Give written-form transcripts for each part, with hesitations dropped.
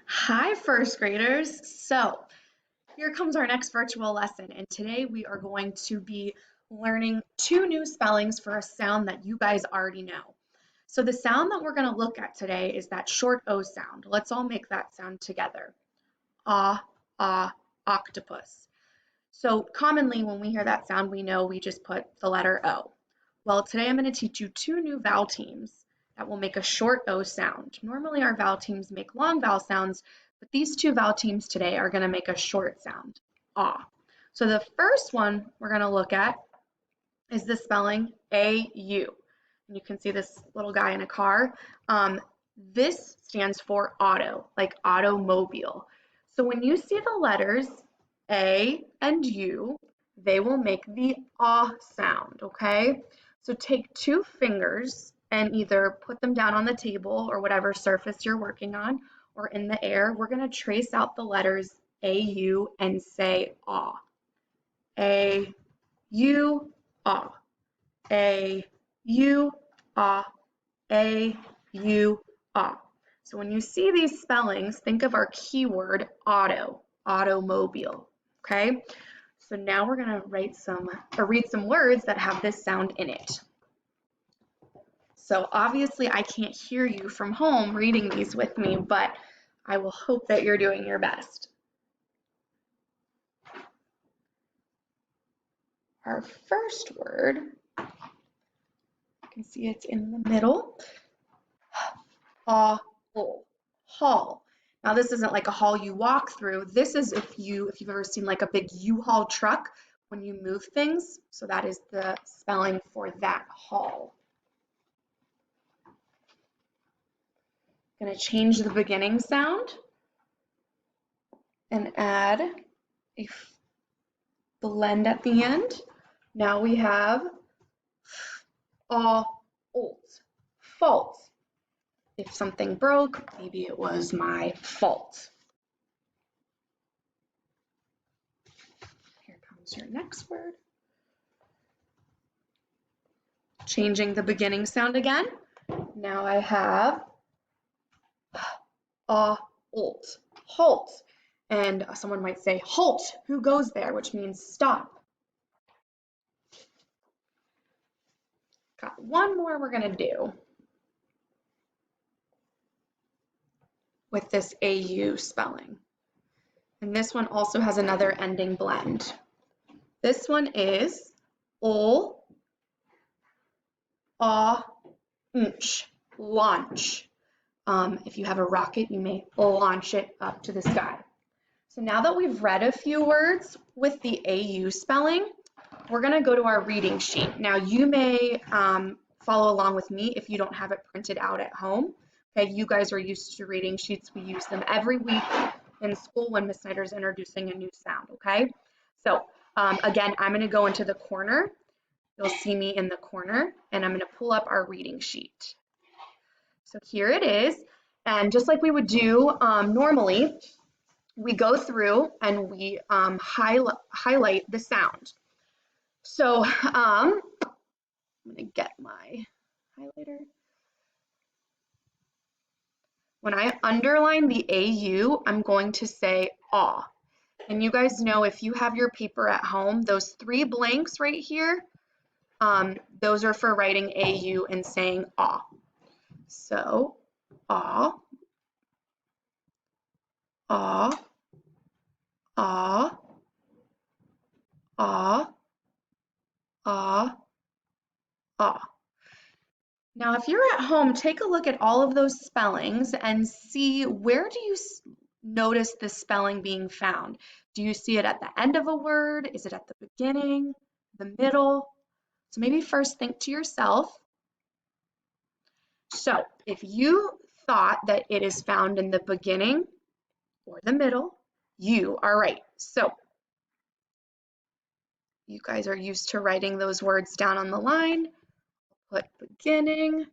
Hi, first graders. So, here comes our next virtual lesson, and today we are going to be learning two new spellings for a sound that you guys already know. So, the sound that we're going to look at today is that short O sound. Let's all make that sound together. Ah, ah, octopus. So, commonly when we hear that sound, we know we just put the letter O. Well, today I'm going to teach you two new vowel teams that will make a short O sound. Normally our vowel teams make long vowel sounds, but these two vowel teams today are going to make a short sound, ah. So the first one we're going to look at is the spelling A-U. And you can see this little guy in a car. This stands for auto, like automobile. So when you see the letters A and U, they will make the ah sound, okay? So take two fingers and either put them down on the table or whatever surface you're working on or in the air. We're going to trace out the letters A-U and say ah. A-U, ah. A-U, ah. A-U, ah. So when you see these spellings, think of our keyword auto, automobile, okay? So now we're going to read some words that have this sound in it. So obviously I can't hear you from home reading these with me, but I will hope that you're doing your best. Our first word, you can see it's in the middle, haul. Now this isn't like a hall you walk through. This is if you've ever seen like a big U-Haul truck when you move things. So that is the spelling for that haul. Going to change the beginning sound and add a blend at the end. Now we have fault. If something broke, maybe it was my fault. Here comes your next word. Changing the beginning sound again. Now I have halt. And someone might say, halt, who goes there? Which means stop. Got one more we're gonna do with this AU spelling. And this one also has another ending blend. This one is ol, launch. If you have a rocket, you may launch it up to the sky. So now that we've read a few words with the AU spelling, we're going to go to our reading sheet. Now you may follow along with me if you don't have it printed out at home. Okay, you guys are used to reading sheets. We use them every week in school when Miss Snyder is introducing a new sound, okay? So again, I'm going to go into the corner. You'll see me in the corner, and I'm going to pull up our reading sheet. So here it is, and just like we would do normally, we go through and we highlight the sound. So I'm going to get my highlighter. When I underline the AU, I'm going to say ah. And you guys know if you have your paper at home, those three blanks right here, those are for writing AU and saying ah. So ah, ah, ah, ah, ah, ah. Now, if you're at home, take a look at all of those spellings and see where do you notice the spelling being found. Do you see it at the end of a word? Is it at the beginning, the middle? So maybe first think to yourself. So if you thought that it is found in the beginning or the middle, you are right. So you guys are used to writing those words down on the line. Put beginning.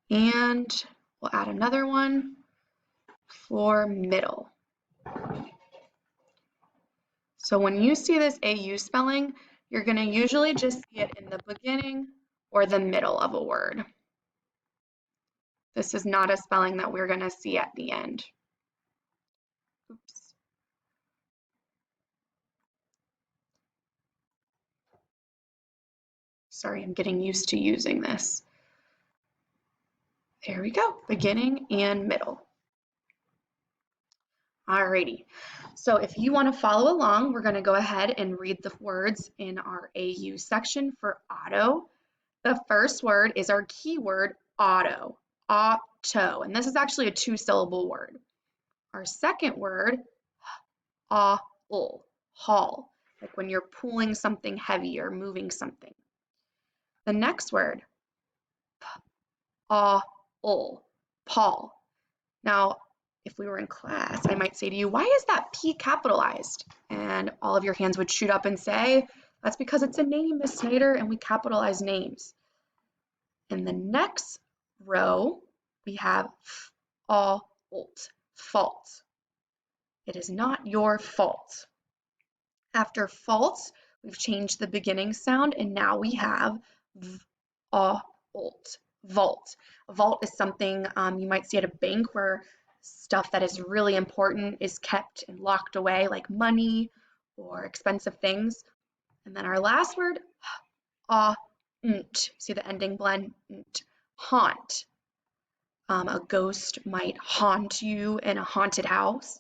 And we'll add another one for middle. So when you see this AU spelling, you're going to usually just see it in the beginning or the middle of a word. This is not a spelling that we're going to see at the end. Oops. Sorry, I'm getting used to using this. There we go, beginning and middle. Alrighty, so if you want to follow along, we're going to go ahead and read the words in our AU section for auto. The first word is our keyword auto, auto, and this is actually a two-syllable word. Our second word, haul, haul, like when you're pulling something heavy or moving something. The next word, paul, Paul. Now, if we were in class, I might say to you, why is that P capitalized? And all of your hands would shoot up and say, that's because it's a name, Miss Snyder, and we capitalize names. In the next row, we have fault, fault. It is not your fault. After fault, we've changed the beginning sound, and now we have vault, vault. A vault is something you might see at a bank where stuff that is really important is kept and locked away, like money or expensive things. And then our last word, see the ending blend, haunt. A ghost might haunt you in a haunted house.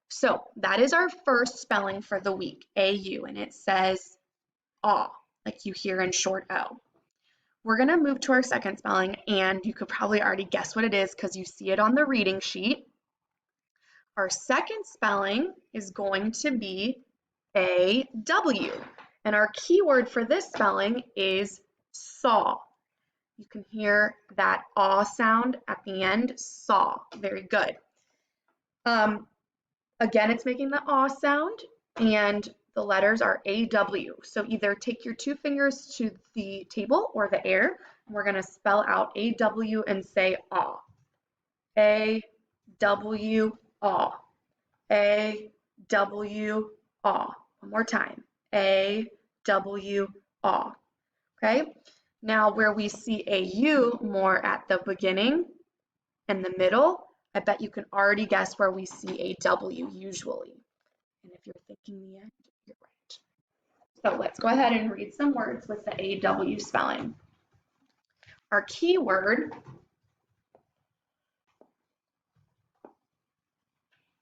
So that is our first spelling for the week, AU, and it says aw, like you hear in short O. We're going to move to our second spelling, and you could probably already guess what it is because you see it on the reading sheet. Our second spelling is going to be AW, and our keyword for this spelling is saw. You can hear that aw sound at the end, saw. Very good. Again, it's making the aw sound, and the letters are AW. So either take your two fingers to the table or the air, and we're going to spell out AW and say aw. AW, aw. AW, aw. One more time. AW, aw. Okay? Now, where we see AU more at the beginning and the middle, I bet you can already guess where we see AW usually. And if you're thinking the end, you're right. So let's go ahead and read some words with the AW spelling. Our keyword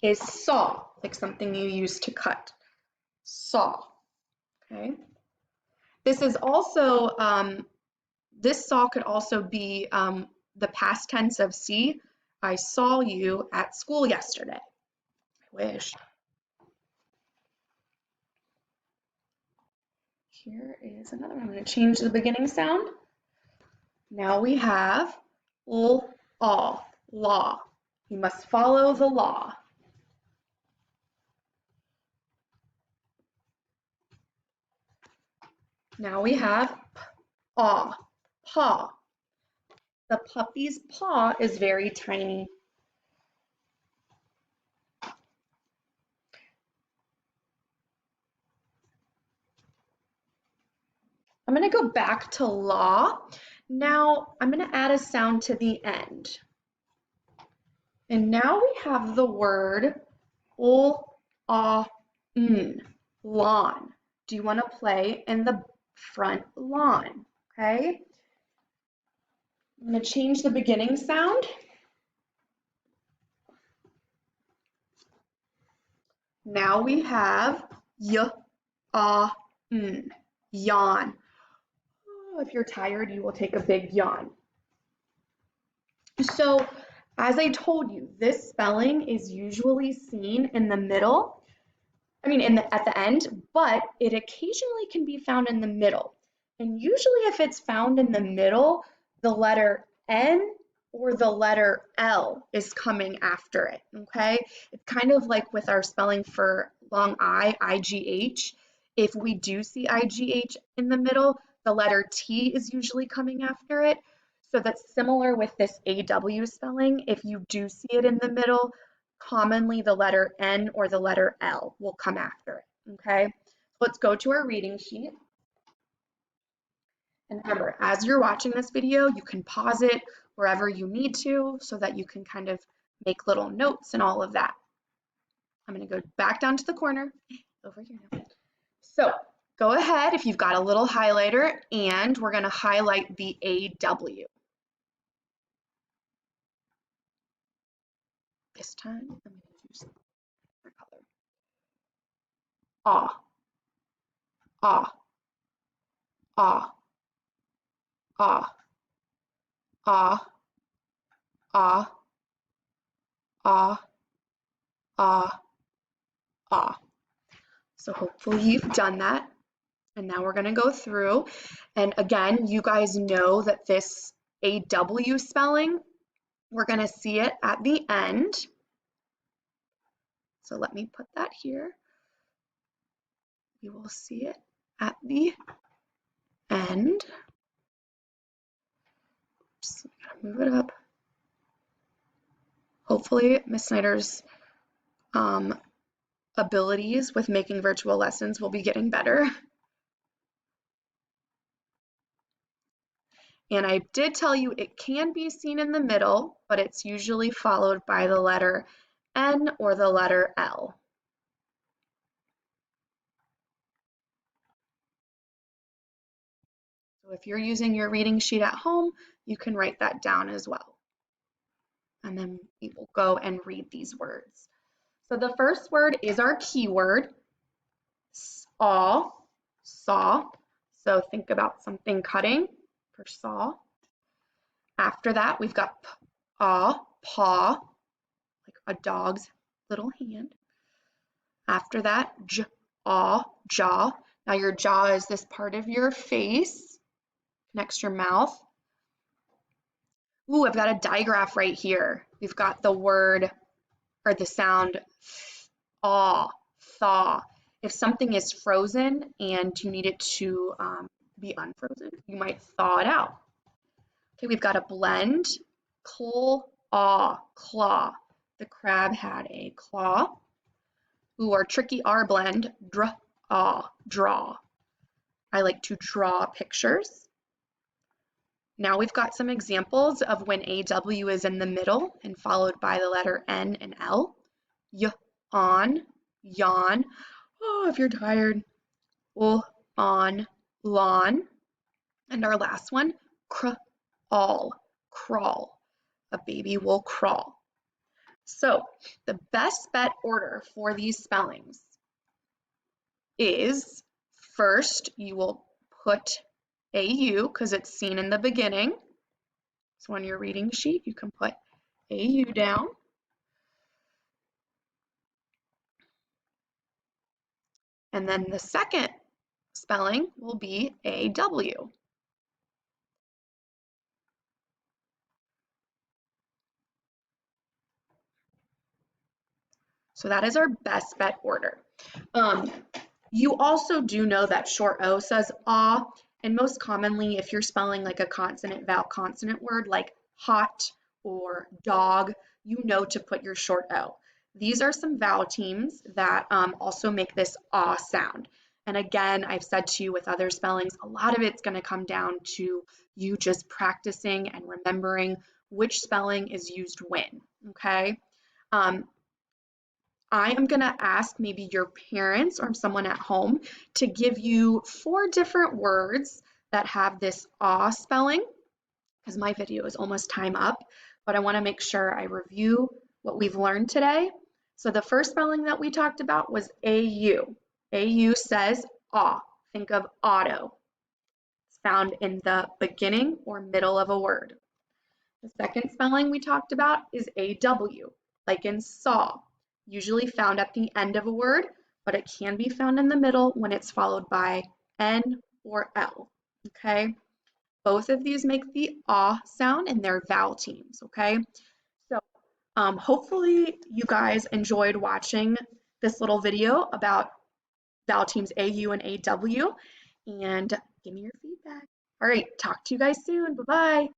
is saw, like something you use to cut. Saw. Okay. This is also, this saw could also be the past tense of see. I saw you at school yesterday. I wish. Here is another one. I'm going to change the beginning sound. Now we have law. You must follow the law. Now we have paw. The puppy's paw is very tiny. I'm going to go back to law. Now I'm going to add a sound to the end. And now we have the word lawn. Do you want to play in the front lawn? Okay. I'm going to change the beginning sound. Now we have yawn. Oh, if you're tired, you will take a big yawn. So, as I told you, this spelling is usually seen in the middle. At the end, but it occasionally can be found in the middle. And usually if it's found in the middle, the letter N or the letter L is coming after it, okay? It's kind of like with our spelling for long I, IGH. If we do see IGH in the middle, the letter T is usually coming after it. So that's similar with this AW spelling. If you do see it in the middle, commonly the letter N or the letter L will come after it, okay? Let's go to our reading sheet. And remember, as you're watching this video, you can pause it wherever you need to so that you can kind of make little notes and all of that. I'm going to go back down to the corner over here now. So go ahead if you've got a little highlighter, and we're going to highlight the AW. This time I'm going to use a color. Ah, ah, ah, ah, ah, ah, ah, ah, ah. So hopefully you've done that. And now we're going to go through. And again, you guys know that this AW spelling, we're going to see it at the end. So let me put that here. We will see it at the end. Oops, gotta move it up. Hopefully Miss Snyder's abilities with making virtual lessons will be getting better. And I did tell you it can be seen in the middle, but it's usually followed by the letter N or the letter L. So if you're using your reading sheet at home, you can write that down as well. And then we will go and read these words. So the first word is our keyword, saw, saw. So think about something cutting for saw. After that, we've got paw, paw, like a dog's little hand. After that, jaw, jaw. Now your jaw is this part of your face, connects your mouth. Ooh, I've got a digraph right here. We've got the word or the sound thaw, thaw. If something is frozen and you need it to be unfrozen, you might thaw it out. Okay, we've got a blend, claw, claw. The crab had a claw. Ooh, our tricky R blend, draw, draw. I like to draw pictures. Now we've got some examples of when AW is in the middle and followed by the letter N and L. On, yawn. Oh, if you're tired. On, lawn. And our last one, crawl, crawl. A baby will crawl. So the best bet order for these spellings is first you will put AU because it's seen in the beginning. So on your reading sheet, you can put AU down. And then the second spelling will be AW. So that is our best bet order. You also do know that short O says ah, and most commonly if you're spelling like a consonant vowel consonant word like hot or dog, you know to put your short O. These are some vowel teams that also make this ah sound. And again, I've said to you with other spellings, a lot of it's going to come down to you just practicing and remembering which spelling is used when, okay? I am going to ask maybe your parents or someone at home to give you 4 different words that have this ah spelling, because my video is almost time up, but I want to make sure I review what we've learned today. So the first spelling that we talked about was AU. AU says ah. Think of auto. It's found in the beginning or middle of a word. The second spelling we talked about is AW, like in saw. Usually found at the end of a word, but it can be found in the middle when it's followed by N or L, okay? Both of these make the ah sound and they're vowel teams, okay? So hopefully you guys enjoyed watching this little video about vowel teams AU and AW, and give me your feedback. All right, talk to you guys soon. Bye-bye.